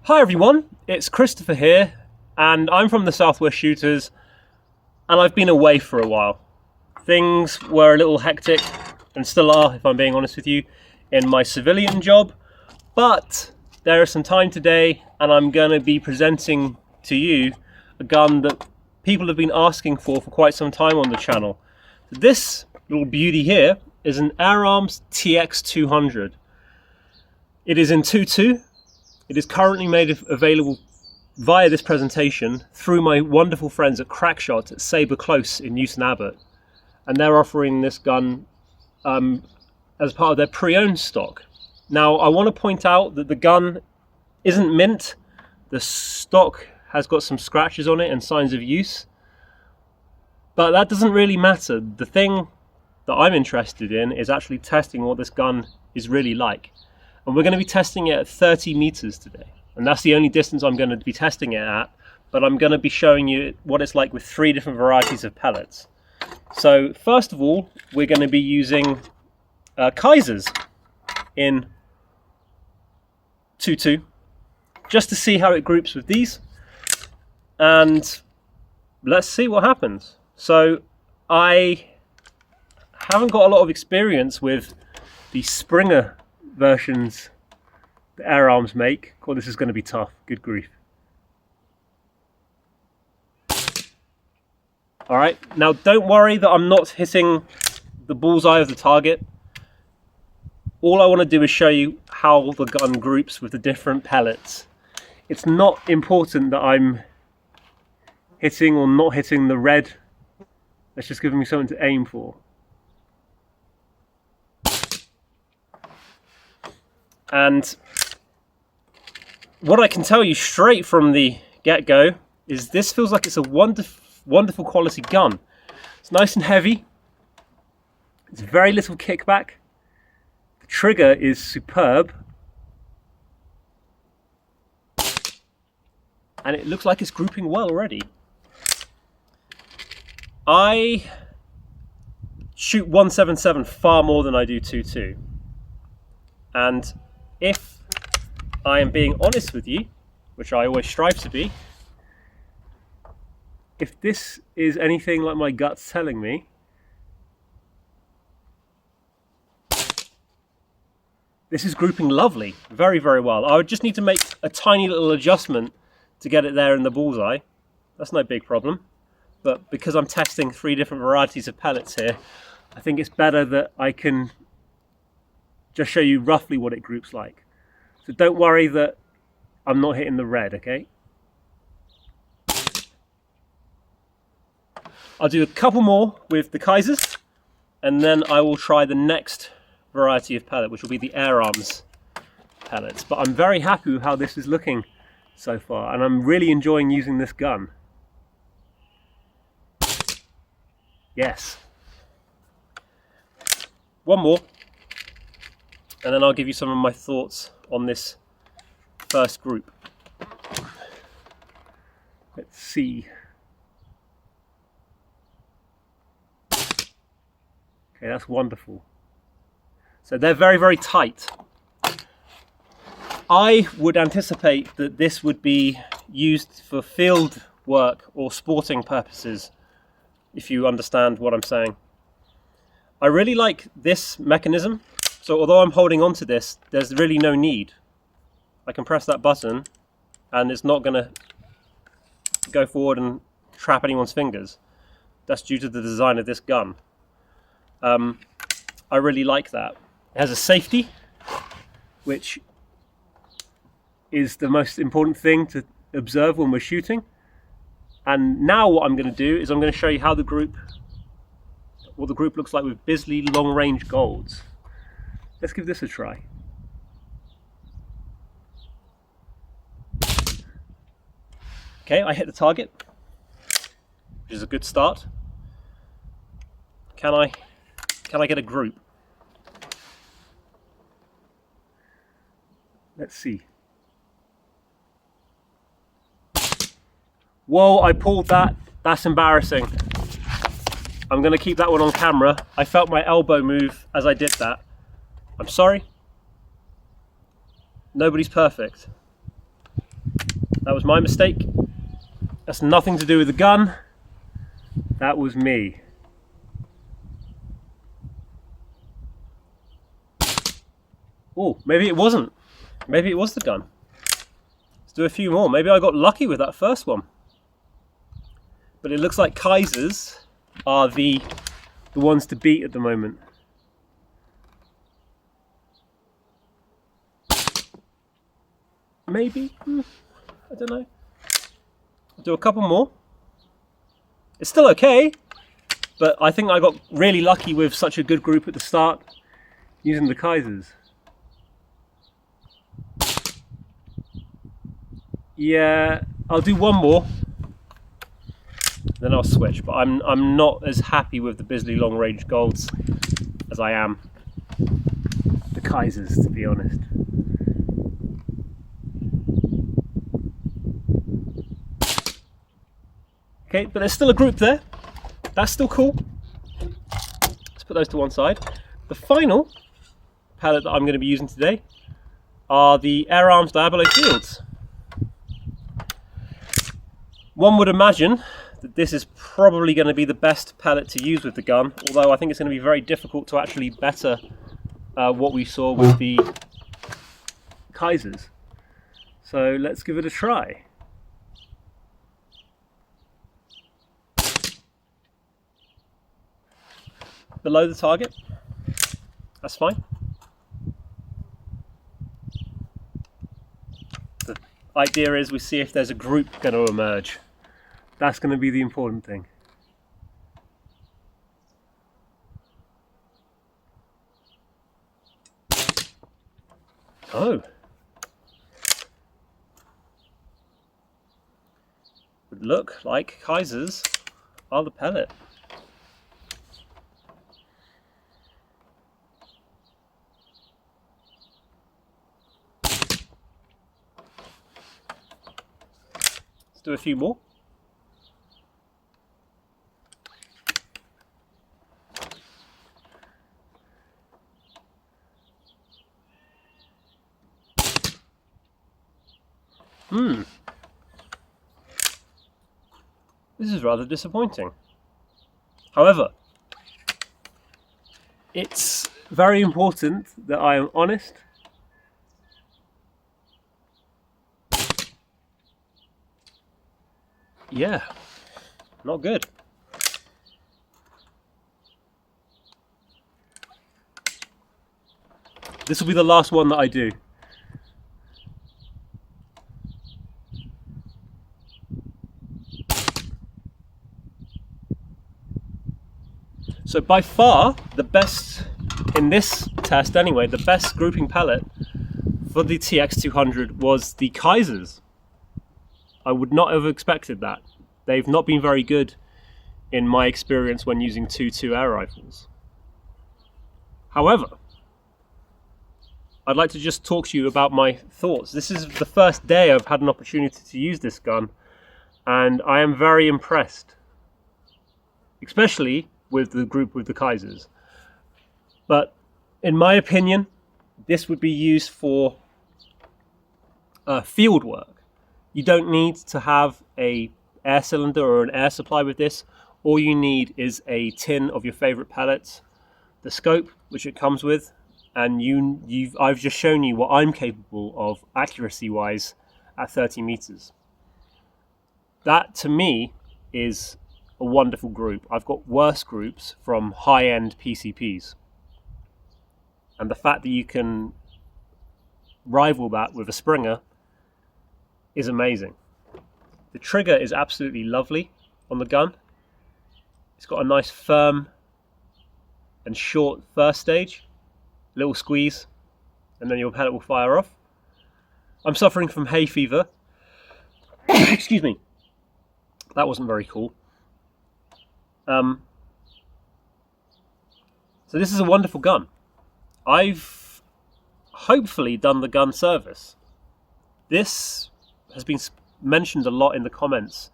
Hi everyone, it's Christopher here, and I'm from the Southwest Shooters, and I've been away for a while. Things were a little hectic, and still are, if I'm being honest with you, in my civilian job, but there is some time today, and I'm going to be presenting to you a gun that people have been asking for quite some time on the channel. This little beauty here is an Arms TX200. It is in 2.2. It is currently made available via this presentation through my wonderful friends at Crackshot at Sabre Close in Newton Abbot, and they're offering this gun as part of their pre-owned stock. Now, I want to point out that the gun isn't mint. The stock has got some scratches on it and signs of use, but that doesn't really matter. The thing that I'm interested in is actually testing what this gun is really like. And we're going to be testing it at 30 meters today. And that's the only distance I'm going to be testing it at, but I'm going to be showing you what it's like with 3 different varieties of pellets. So first of all, we're going to be using Kaisers in 2.2, just to see how it groups with these. And let's see what happens. So I haven't got a lot of experience with the Springer versions the Air Arms make. God, this is going to be tough. Good grief. Alright, now don't worry that I'm not hitting the bullseye of the target. All I want to do is show you how the gun groups with the different pellets. It's not important that I'm hitting or not hitting the red. That's just giving me something to aim for. And what I can tell you straight from the get-go is this feels like it's a wonderful quality gun. It's nice and heavy. It's very little kickback. The trigger is superb. And it looks like it's grouping well already. I shoot 177 far more than I do 2.2. And if I am being honest with you, which I always strive to be, if this is anything like my gut's telling me, this is grouping lovely, very, very well. I would just need to make a tiny little adjustment to get it there in the bullseye. That's no big problem. But because I'm testing 3 different varieties of pellets here, I think it's better that I can just show you roughly what it groups like. So don't worry that I'm not hitting the red, okay? I'll do a couple more with the Kaisers, and then I will try the next variety of pellet, which will be the Air Arms pellets. But I'm very happy with how this is looking so far, and I'm really enjoying using this gun. Yes. One more, and then I'll give you some of my thoughts on this first group. Let's see. Okay, that's wonderful. So they're very, very tight. I would anticipate that this would be used for field work or sporting purposes, if you understand what I'm saying. I really like this mechanism. So although I'm holding on to this, there's really no need. I can press that button and it's not going to go forward and trap anyone's fingers. That's due to the design of this gun. I really like that. It has a safety, which is the most important thing to observe when we're shooting. And now what I'm going to do is I'm going to show you how what the group looks like with Bisley long-range golds. Let's give this a try. Okay, I hit the target, which is a good start. Can I get a group? Let's see. Whoa, I pulled that. That's embarrassing. I'm going to keep that one on camera. I felt my elbow move as I did that. I'm sorry. Nobody's perfect. That was my mistake. That's nothing to do with the gun. That was me. Oh, maybe it wasn't. Maybe it was the gun. Let's do a few more. Maybe I got lucky with that first one. But it looks like Kaisers are the ones to beat at the moment. Maybe? I don't know. I'll do a couple more. It's still okay, but I think I got really lucky with such a good group at the start using the Kaisers. Yeah, I'll do one more, then I'll switch. But I'm not as happy with the Bisley long range golds as I am the Kaisers, to be honest. Okay, but there's still a group there. That's still cool. Let's put those to one side. The final pellet that I'm going to be using today are the Arms Diablo Fields. One would imagine that this is probably going to be the best pellet to use with the gun, although I think it's going to be very difficult to actually better what we saw with the Kaisers. So let's give it a try. Below the target, that's fine. The idea is we see if there's a group going to emerge. That's going to be the important thing. Oh. Would look like Kaisers are the pellet. Let's do a few more. This is rather disappointing. However, it's very important that I am honest. Yeah, not good. This will be the last one that I do. So by far, the best, in this test anyway, the best grouping pellet for the TX200 was the Kaisers. I would not have expected that. They've not been very good in my experience when using 2.2 air rifles. However, I'd like to just talk to you about my thoughts. This is the first day I've had an opportunity to use this gun, and I am very impressed, especially with the group with the Kaisers. But in my opinion, this would be used for field work. You don't need to have a air cylinder or an air supply with this. All you need is a tin of your favorite pellets, the scope which it comes with, and I've just shown you what I'm capable of accuracy wise at 30 meters. That to me is a wonderful group. I've got worse groups from high-end PCPs, and the fact that you can rival that with a Springer is amazing. The trigger is absolutely lovely on the gun. It's got a nice firm and short first stage, little squeeze, and then your pellet will fire off. I'm suffering from hay fever. Excuse me. That wasn't very cool. So this is a wonderful gun. I've hopefully done the gun service. This has been mentioned a lot in the comments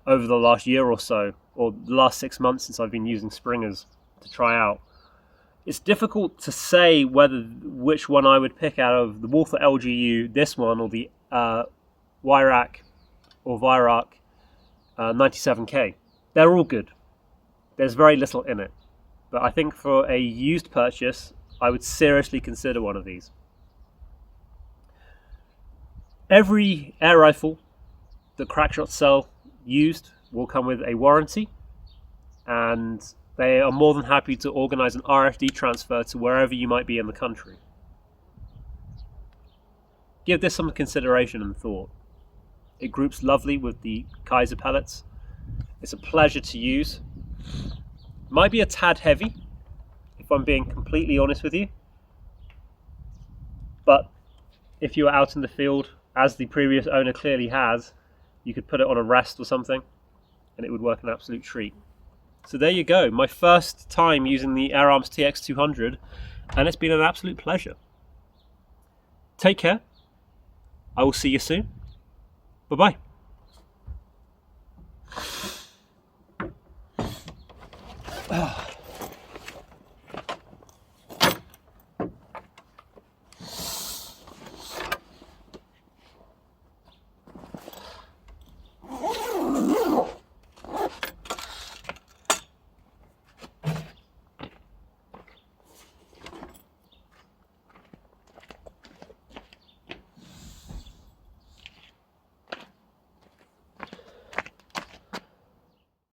over the last year or so, or the last 6 months since I've been using Springers to try out. It's difficult to say which one I would pick out of the Walther LGU, this one, or the Wyrack or Viroc 97K. They're all good. There's very little in it. But I think for a used purchase, I would seriously consider one of these. Every air rifle that Crackshot sell used will come with a warranty, and they are more than happy to organize an RFD transfer to wherever you might be in the country. Give this some consideration and thought. It groups lovely with the Kaiser pellets. It's a pleasure to use. Might be a tad heavy, if I'm being completely honest with you. But if you are out in the field, as the previous owner clearly has, you could put it on a rest or something, and it would work an absolute treat. So there you go, my first time using the Arms TX200, and it's been an absolute pleasure. Take care. I will see you soon. Bye-bye. Ah.